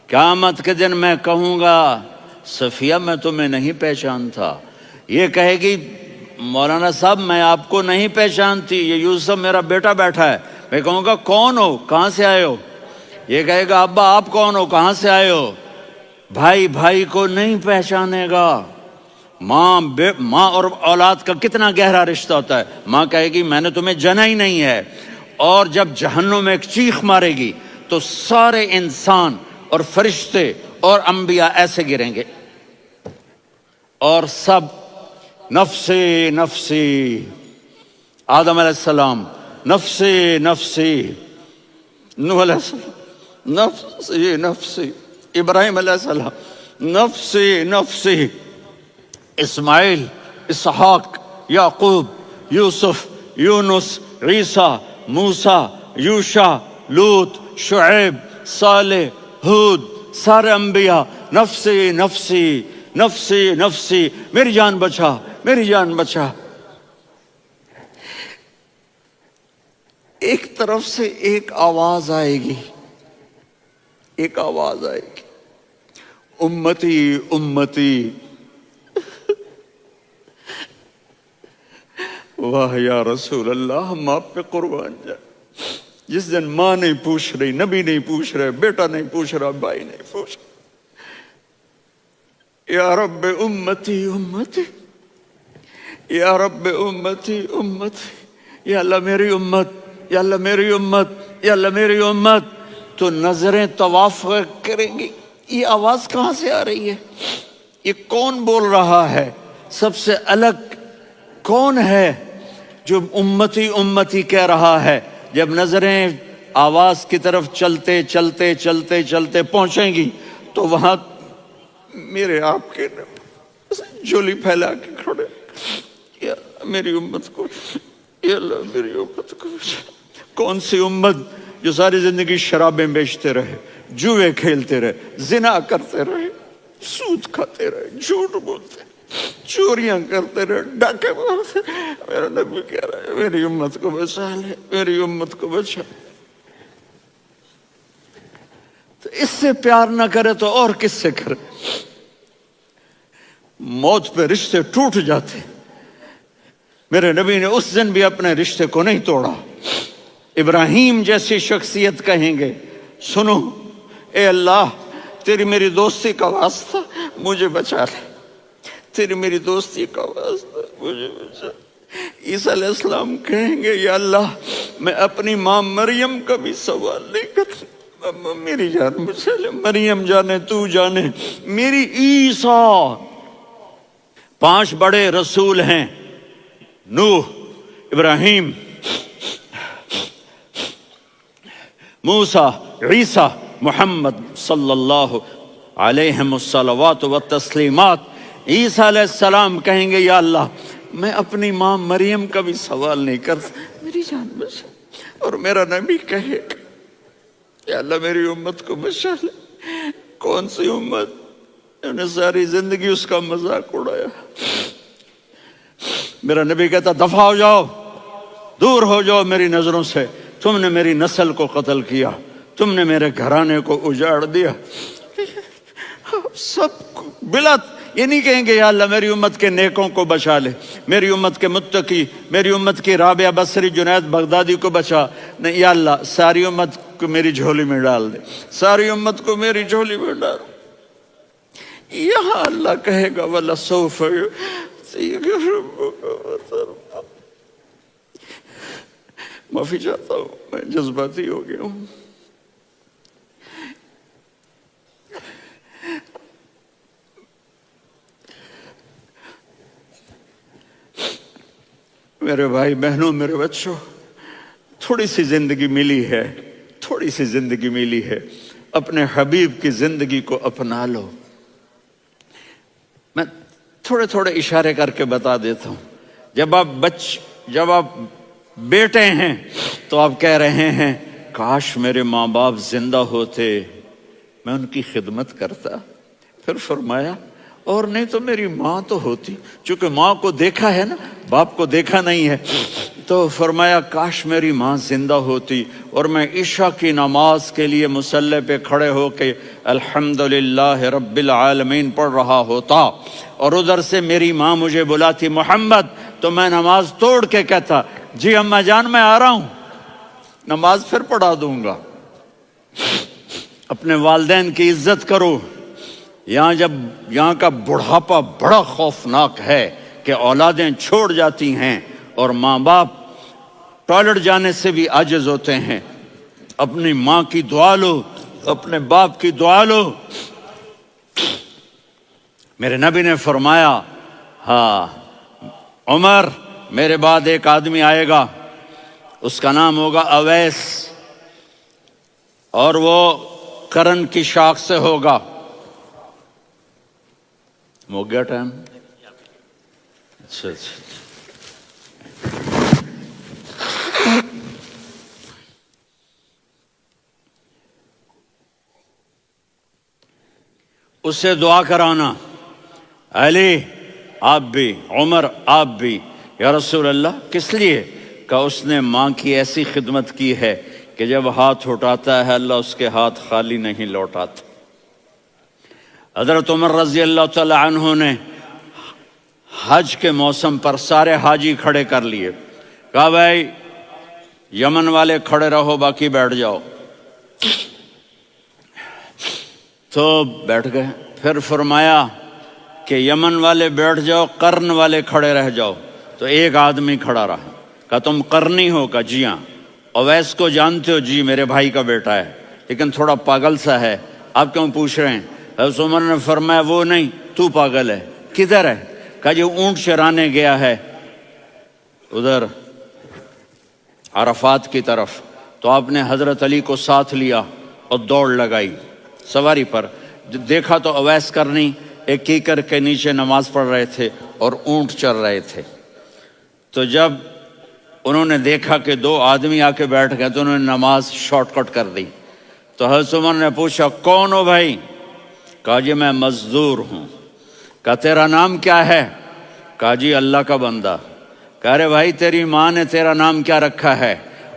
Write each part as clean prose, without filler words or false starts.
قیامت کے دن میں کہوں گا صفیہ میں تمہیں نہیں پہچانتا، یہ کہے گی مولانا صاحب میں آپ کو نہیں پہچانتی، یہ یوسف میرا بیٹا بیٹھا ہے۔ میں کہوں گا کون ہو، کہاں سے آئے ہو؟ یہ کہے گا ابا آپ کون ہو، کہاں سے آئے ہو؟ بھائی بھائی کو نہیں پہچانے گا۔ ماں اور اولاد کا کتنا گہرا رشتہ ہوتا ہے۔ ماں کہے گی میں نے تمہیں جنا ہی نہیں ہے، اور جب جہنم میں ایک چیخ مارے گی تو سارے انسان اور فرشتے اور انبیاء ایسے گریں گے، اور سب نفسی نفسی، آدم علیہ السلام نفسی نفسی، نوح علیہ السلام نفسی نفسی، ابراہیم علیہ السلام نفسی نفسی، اسماعیل، اسحاق، یعقوب، یوسف، یونس، عیسیٰ، موسیٰ، یوشع، لوط، شعیب، صالح، ہود، سارے انبیاء نفسی نفسی نفسی نفسی، میری جان بچا میری جان بچا۔ ایک طرف سے ایک آواز آئے گی، ایک آواز آئے گی، امتی امتی۔ واہ یا رسول اللہ، ہم آپ پہ قربان جائیں۔ جس دن ماں نہیں پوچھ رہی، نبی نہیں پوچھ رہے، بیٹا نہیں پوچھ رہا، بھائی نہیں پوچھ رہا، یا رب امتی امتی، یا رب امتی امتی، یا اللہ میری امت، یا اللہ میری امت، یا اللہ میری امت۔ تو نظریں طواف کریں گی، یہ آواز کہاں سے آ رہی ہے؟ یہ کون بول رہا ہے؟ سب سے الگ کون ہے جو امتی امتی کہہ رہا ہے؟ جب نظریں آواز کی طرف چلتے چلتے چلتے چلتے پہنچیں گی تو وہاں میرے آپ کے جھولی پھیلا کے کھڑے، یا میری امت کو، یا اللہ میری امت کو۔ کون سی امت جو ساری زندگی شرابیں بیچتے رہے، جوئے کھیلتے رہے، زنا کرتے رہے، سود کھاتے رہے، جھوٹ بولتے، چوریاں کرتے رہے، ڈاکے مارتے رہے۔ میرا نبی کہہ رہا ہے میری امت کو بچا لے، میری امت کو بچا۔ تو اس سے پیار نہ کرے تو اور کس سے کرے؟ موت پہ رشتے ٹوٹ جاتے، میرے نبی نے اس دن بھی اپنے رشتے کو نہیں توڑا۔ ابراہیم جیسی شخصیت کہیں گے سنو اے اللہ تیری میری دوستی کا واسطہ مجھے بچا لے، تیری میری دوستی کا واسطہ مجھے بچا۔ عیسیٰ علیہ السلام کہیں گے یا اللہ میں اپنی ماں مریم کا بھی سوال نہیں کرتا، میری جان بچا لے، مریم جانے تو جانے میری عیسیٰ۔ 5 بڑے رسول ہیں، نوح، ابراہیم، موسیٰ، عیسیٰ، محمد صلی اللہ علیہ الصلوات والتسلیمات۔ عیسیٰ علیہ السلام کہیں گے یا اللہ میں اپنی ماں مریم کا بھی سوال نہیں کرتا، میری جان بچا۔ اور میرا نبی کہے یا اللہ میری امت کو بچا لے۔ کون سی امت؟ انہوں نے ساری زندگی اس کا مذاق اڑایا۔ میرا نبی کہتا دفع ہو جاؤ، دور ہو جاؤ میری نظروں سے، تم نے میری نسل کو قتل کیا، تم نے میرے گھرانے کو اجاڑ دیا۔ سب بلا یہ نہیں کہیں گے یا اللہ میری امت کے نیکوں کو بچا لے، میری امت کے متقی، میری امت کی رابعہ بصری، جنید بغدادی کو بچا، نہیں یا اللہ ساری امت کو میری جھولی میں ڈال دے، ساری امت کو میری جھولی میں ڈال۔ یہاں اللہ کہے گا وَلَسَوْفَ يُعْطِيكَ رَبُّكَ فَتَرْضَىٰ۔ معافی چاہتا ہوں میں جذباتی ہو گیا ہوں۔ میرے بھائی بہنوں، میرے بچوں، تھوڑی سی زندگی ملی ہے، تھوڑی سی زندگی ملی ہے، اپنے حبیب کی زندگی کو اپنا لو۔ میں تھوڑے تھوڑے اشارے کر کے بتا دیتا ہوں۔ جب آپ بیٹے ہیں تو آپ کہہ رہے ہیں کاش میرے ماں باپ زندہ ہوتے، میں ان کی خدمت کرتا۔ پھر فرمایا اور نہیں تو میری ماں تو ہوتی، چونکہ ماں کو دیکھا ہے نا، باپ کو دیکھا نہیں ہے، تو فرمایا کاش میری ماں زندہ ہوتی اور میں عشاء کی نماز کے لیے مصلی پہ کھڑے ہو کے الحمدللہ رب العالمین پڑھ رہا ہوتا، اور ادھر سے میری ماں مجھے بلاتی محمد، تو میں نماز توڑ کے کہتا جی اماں جان میں آ رہا ہوں، نماز پھر پڑھا دوں گا۔ اپنے والدین کی عزت کرو۔ یہاں کا بڑھاپا بڑا خوفناک ہے کہ اولادیں چھوڑ جاتی ہیں اور ماں باپ ٹوائلٹ جانے سے بھی عاجز ہوتے ہیں۔ اپنی ماں کی دعا لو، اپنے باپ کی دعا لو۔ میرے نبی نے فرمایا ہاں عمر میرے بعد ایک آدمی آئے گا، اس کا نام ہوگا اویس، اور وہ کرن کی شاخ سے ہوگا۔ ہو گیا ٹائم؟ اچھا اس سے دعا کرانا، علی آپ بھی، عمر آپ بھی۔ یا رسول اللہ کس لیے؟ کہ اس نے ماں کی ایسی خدمت کی ہے کہ جب ہاتھ اٹھاتا ہے اللہ اس کے ہاتھ خالی نہیں لوٹاتا۔ حضرت عمر رضی اللہ تعالی عنہ نے حج کے موسم پر سارے حاجی کھڑے کر لیے، کہا بھائی یمن والے کھڑے رہو باقی بیٹھ جاؤ، تو بیٹھ گئے۔ پھر فرمایا کہ یمن والے بیٹھ جاؤ، قرن والے کھڑے رہ جاؤ، تو ایک آدمی کھڑا رہا۔ کہا تم قرنی ہو؟ کہا جی ہاں۔ اویس کو جانتے ہو؟ جی میرے بھائی کا بیٹا ہے لیکن تھوڑا پاگل سا ہے، آپ کیوں پوچھ رہے ہیں؟ حضرت عمر نے فرمایا وہ نہیں، تو پاگل ہے۔ کدھر ہے؟ کہا جی اونٹ چرانے گیا ہے ادھر عرفات کی طرف۔ تو آپ نے حضرت علی کو ساتھ لیا اور دوڑ لگائی سواری پر۔ دیکھا تو اویس کرنی ایک کیکر کے نیچے نماز پڑھ رہے تھے اور اونٹ چر رہے تھے۔ تو جب انہوں نے دیکھا کہ دو آدمی آ کے بیٹھ گئے تو انہوں نے نماز شارٹ کٹ کر دی۔ تو حضرت عمر نے پوچھا کون ہو بھائی؟ کہا جی میں مزدور ہوں۔ کہا تیرا نام کیا ہے؟ کہا جی اللہ کا بندہ۔ کہا رے بھائی تیری ماں نے تیرا نام کیا رکھا ہے؟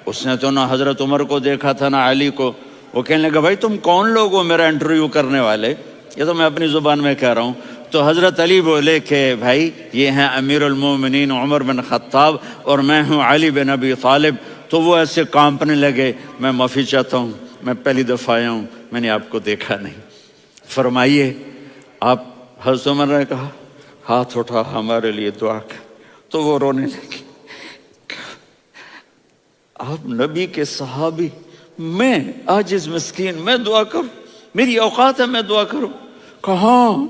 اس نے تو نہ حضرت عمر کو دیکھا تھا نہ علی کو۔ وہ کہنے لگا بھائی تم کون لوگ ہو میرا انٹرویو کرنے والے؟ یہ تو میں اپنی زبان میں کہہ رہا ہوں۔ تو حضرت علی بولے کہ بھائی یہ ہیں امیر المومنین عمر بن خطاب اور میں ہوں علی بن ابی طالب۔ تو وہ ایسے کانپنے لگے، میں معافی چاہتا ہوں، میں پہلی دفعہ آیا ہوں، میں نے آپ کو دیکھا نہیں، فرمائیے آپ۔ حضرت عمر نے کہا ہاتھ اٹھا ہمارے لیے دعا کر۔ تو وہ رونے لگی، آپ نبی کے صحابی، میں عاجز مسکین میں دعا کروں؟ میری اوقات ہے میں دعا کروں؟ کہاں،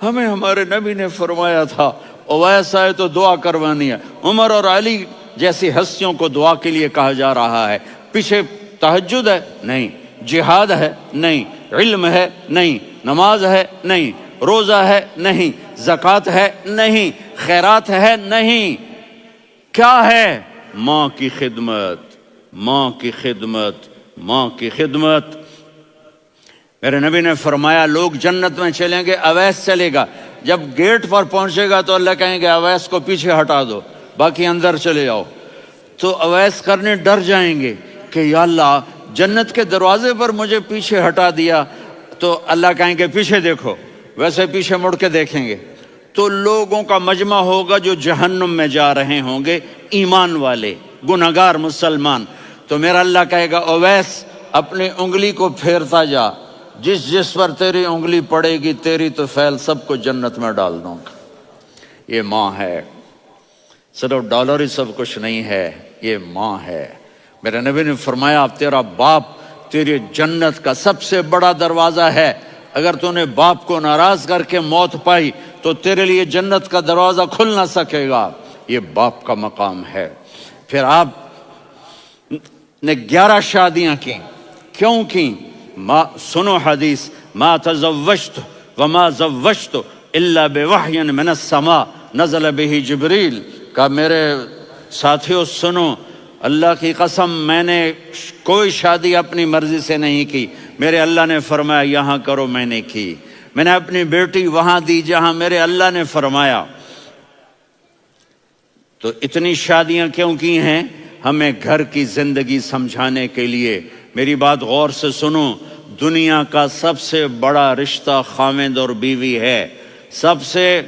ہمیں ہمارے نبی نے فرمایا تھا اویس آئے تو دعا کروانی ہے۔ عمر اور علی جیسی ہستیوں کو دعا کے لیے کہا جا رہا ہے۔ پیچھے تہجد ہے؟ نہیں۔ جہاد ہے؟ نہیں۔ علم ہے؟ نہیں۔ نماز ہے؟ نہیں۔ روزہ ہے؟ نہیں۔ زکوٰۃ ہے؟ نہیں۔ خیرات ہے؟ نہیں۔ کیا ہے؟ ماں کی خدمت، ماں کی خدمت، ماں کی خدمت۔ میرے نبی نے فرمایا لوگ جنت میں چلیں گے، اویس چلے گا، جب گیٹ پر پہنچے گا تو اللہ کہیں گے اویس کو پیچھے ہٹا دو، باقی اندر چلے جاؤ۔ تو اویس کرنے ڈر جائیں گے کہ یا اللہ جنت کے دروازے پر مجھے پیچھے ہٹا دیا، تو اللہ کہیں گے پیچھے دیکھو، ویسے پیچھے مڑ کے دیکھیں گے تو لوگوں کا مجمع ہوگا جو جہنم میں جا رہے ہوں گے، ایمان والے، گنہگار مسلمان۔ تو میرا اللہ کہے گا اویس اپنی انگلی کو پھیرتا جا، جس جس پر تیری انگلی پڑے گی تیری تو فیل سب کو جنت میں ڈال دوں گا۔ یہ ماں ہے، صرف ڈالر ہی سب کچھ نہیں ہے، یہ ماں ہے۔ میرے نبی نے فرمایا اب تیرا باپ تیری جنت کا سب سے بڑا دروازہ ہے، اگر تو نے باپ کو ناراض کر کے موت پائی تو تیرے لیے جنت کا دروازہ کھل نہ سکے گا۔ یہ باپ کا مقام ہے۔ پھر آپ نے 11 شادیاں کی، کیوں کی؟ سنو حدیث، ما تزوجت وما زوجت الا بوحی من السماء نزل به جبریل۔ کہ میرے ساتھیوں سنو، اللہ کی قسم میں نے کوئی شادی اپنی مرضی سے نہیں کی، میرے اللہ نے فرمایا یہاں کرو، میں نے کی۔ میں نے اپنی بیٹی وہاں دی جہاں میرے اللہ نے فرمایا۔ تو اتنی شادیاں کیوں کی ہیں؟ ہمیں گھر کی زندگی سمجھانے کے لیے۔ میری بات غور سے سنو، دنیا کا سب سے بڑا رشتہ خاوند اور بیوی ہے، سب سے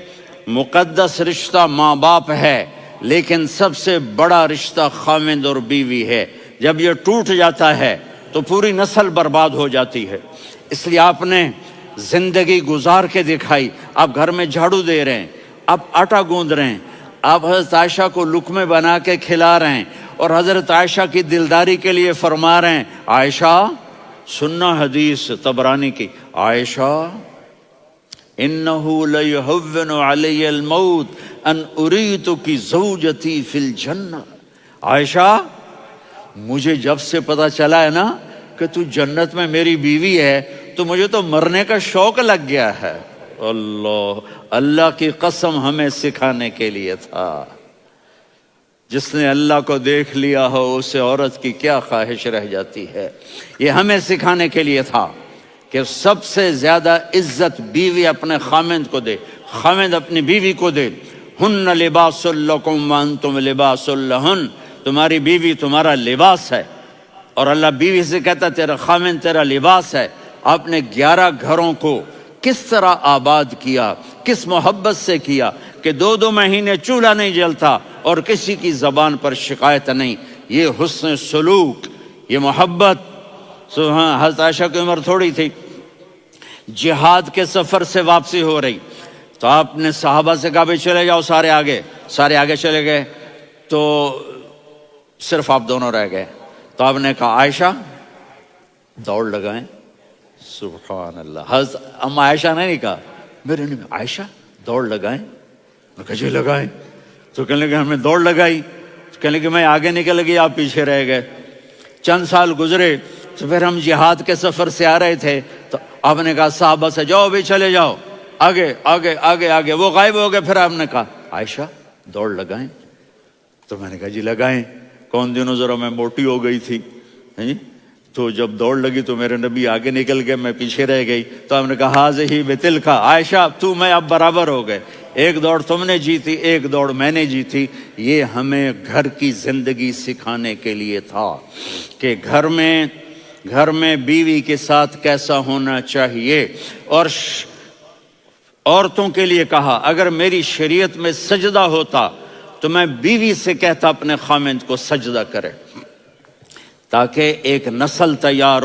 مقدس رشتہ ماں باپ ہے، لیکن سب سے بڑا رشتہ خاوند اور بیوی ہے۔ جب یہ ٹوٹ جاتا ہے تو پوری نسل برباد ہو جاتی ہے۔ اس لیے آپ نے زندگی گزار کے دکھائی۔ آپ گھر میں جھاڑو دے رہے ہیں، آپ آٹا گوندھ رہے ہیں، آپ حضرت عائشہ کو لقمے بنا کے کھلا رہے ہیں، اور حضرت عائشہ کی دلداری کے لیے فرما رہے ہیں، عائشہ سننا حدیث طبرانی کی، عائشہ انہو لیہون علی الموت ان اریتک زوجتی فی الجنہ۔ عائشہ مجھے جب سے پتا چلا ہے نا کہ تو جنت میں میری بیوی ہے تو مجھے تو مرنے کا شوق لگ گیا ہے۔ اللہ کی قسم ہمیں سکھانے کے لیے تھا۔ جس نے اللہ کو دیکھ لیا ہو اسے عورت کی کیا خواہش رہ جاتی ہے۔ یہ ہمیں سکھانے کے لیے تھا کہ سب سے زیادہ عزت بیوی اپنے خاوند کو دے، خاوند اپنی بیوی کو دے۔ ہن لباس لکم وانتم لباس لہن، تمہاری بیوی تمہارا لباس ہے، اور اللہ بیوی سے کہتا تیرا خاوند تیرا لباس ہے۔ آپ نے 11 گھروں کو کس طرح آباد کیا، کس محبت سے کیا کہ 2 مہینے چولہا نہیں جلتا اور کسی کی زبان پر شکایت نہیں۔ یہ حسن سلوک، یہ محبت۔ حضرت عائشہ کی عمر تھوڑی تھی، جہاد کے سفر سے واپسی ہو رہی، تو آپ نے صحابہ سے کہا بھی چلے جاؤ سارے آگے چلے گئے، تو صرف آپ دونوں رہ گئے۔ تو آپ نے کہا عائشہ دوڑ لگائیں۔ سبحان اللہ، حضرت اما عائشہ نے نہیں کہا، میرے نے عائشہ دوڑ لگائیں، میں کہا جی لگائیں۔ تو کہنے لگے ہمیں دوڑ لگائی، کہنے لگے میں آگے نکل گئی آپ پیچھے رہ گئے۔ چند سال گزرے تو پھر ہم جہاد کے سفر سے آ رہے تھے، تو آپ نے کہا صحابہ سے جاؤ بھی چلے جاؤ آگے آگے آگے آگے، وہ غائب ہو گئے۔ پھر آپ نے کہا عائشہ دوڑ لگائیں، تو میں نے کہا جی لگائیں۔ کون دنوں ذرا میں موٹی ہو گئی تھی، تو جب دوڑ لگی تو میرے نبی آگے نکل گئے، میں پیچھے رہ گئی۔ تو ہم نے کہا ہاذہ بتلک، عائشہ تو میں اب برابر ہو گئے، ایک دوڑ تم نے جیتی ایک دوڑ میں نے جیتی۔ یہ ہمیں گھر کی زندگی سکھانے کے لیے تھا کہ گھر میں بیوی کے ساتھ کیسا ہونا چاہیے۔ اور عورتوں کے لیے کہا اگر میری شریعت میں سجدہ ہوتا تو میں بیوی سے کہتا اپنے خاوند کو سجدہ کرے، تاکہ ایک نسل تیار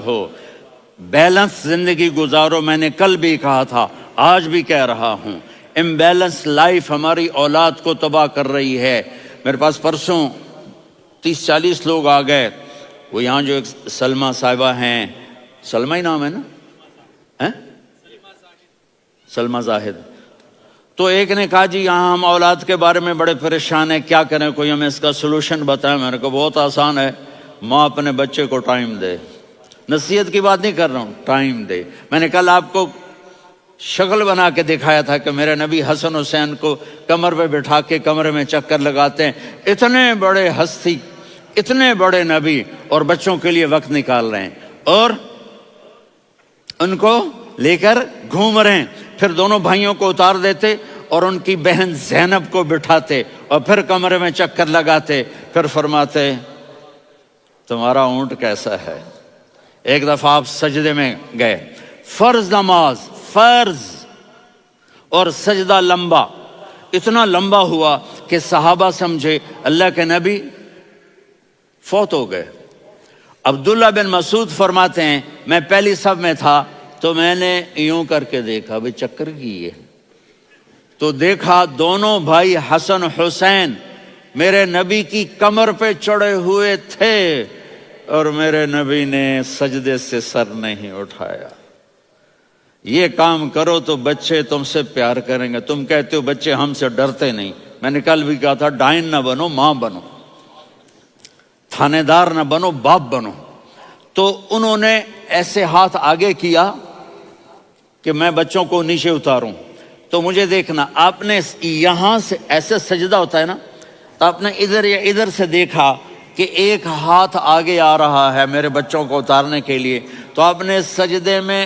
ہو، بیلنس زندگی گزارو۔ میں نے کل بھی کہا تھا، آج بھی کہہ رہا ہوں، امبیلنس لائف ہماری اولاد کو تباہ کر رہی ہے۔ میرے پاس پرسوں 30-40 لوگ آ گئے، وہ یہاں جو ایک سلمہ صاحبہ ہیں، سلمہ ہی نام ہے نا، سلمہ زاہد، تو ایک نے کہا جی یہاں ہم اولاد کے بارے میں بڑے پریشان ہیں، کیا کریں، کوئی ہمیں اس کا سلوشن بتائیں۔ میں نے کہا بہت آسان ہے، ماں اپنے بچے کو ٹائم دے، نصیحت کی بات نہیں کر رہا ہوں، ٹائم دے۔ میں نے کل آپ کو شکل بنا کے دکھایا تھا کہ میرے نبی حسن حسین کو کمر پہ بٹھا کے کمرے میں چکر لگاتے ہیں۔ اتنے بڑے ہستی، اتنے بڑے نبی، اور بچوں کے لیے وقت نکال رہے ہیں اور ان کو لے کر گھوم رہے ہیں۔ پھر دونوں بھائیوں کو اتار دیتے اور ان کی بہن زینب کو بٹھاتے اور پھر کمرے میں چکر لگاتے، پھر فرماتے تمہارا اونٹ کیسا ہے۔ ایک دفعہ آپ سجدے میں گئے، فرض نماز، فرض، اور سجدہ لمبا، اتنا لمبا ہوا کہ صحابہ سمجھے اللہ کے نبی فوت ہو گئے۔ عبداللہ بن مسعود فرماتے ہیں میں پہلی صف میں تھا تو میں نے یوں کر کے دیکھا بھی چکر کی ہے، تو دیکھا دونوں بھائی حسن حسین میرے نبی کی کمر پہ چڑھے ہوئے تھے اور میرے نبی نے سجدے سے سر نہیں اٹھایا۔ یہ کام کرو تو بچے تم سے پیار کریں گے۔ تم کہتے ہو بچے ہم سے ڈرتے نہیں، میں نے کل بھی کہا تھا ڈائن نہ بنو، ماں بنو، تھانے دار نہ بنو، باپ بنو۔ تو انہوں نے ایسے ہاتھ آگے کیا کہ میں بچوں کو نیچے اتاروں، تو مجھے دیکھنا، آپ نے یہاں سے ایسے سجدہ ہوتا ہے نا، تو آپ نے ادھر یا ادھر سے دیکھا کہ ایک ہاتھ آگے آ رہا ہے میرے بچوں کو اتارنے کے لیے، تو آپ نے سجدے میں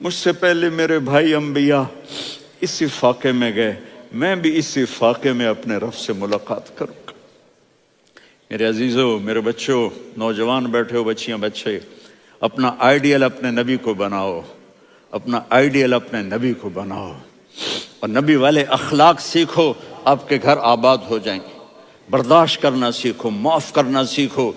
مجھ سے پہلے میرے بھائی انبیاء اسی فاقے میں گئے، میں بھی اسی فاقے میں اپنے رب سے ملاقات کروں گا۔ میرے عزیزوں، میرے بچوں، نوجوان بیٹھے ہو، بچیاں بچے، اپنا آئیڈیل اپنے نبی کو بناؤ، اپنا آئیڈیل اپنے نبی کو بناؤ، اور نبی والے اخلاق سیکھو، آپ کے گھر آباد ہو جائیں گے۔ برداشت کرنا سیکھو، معاف کرنا سیکھو،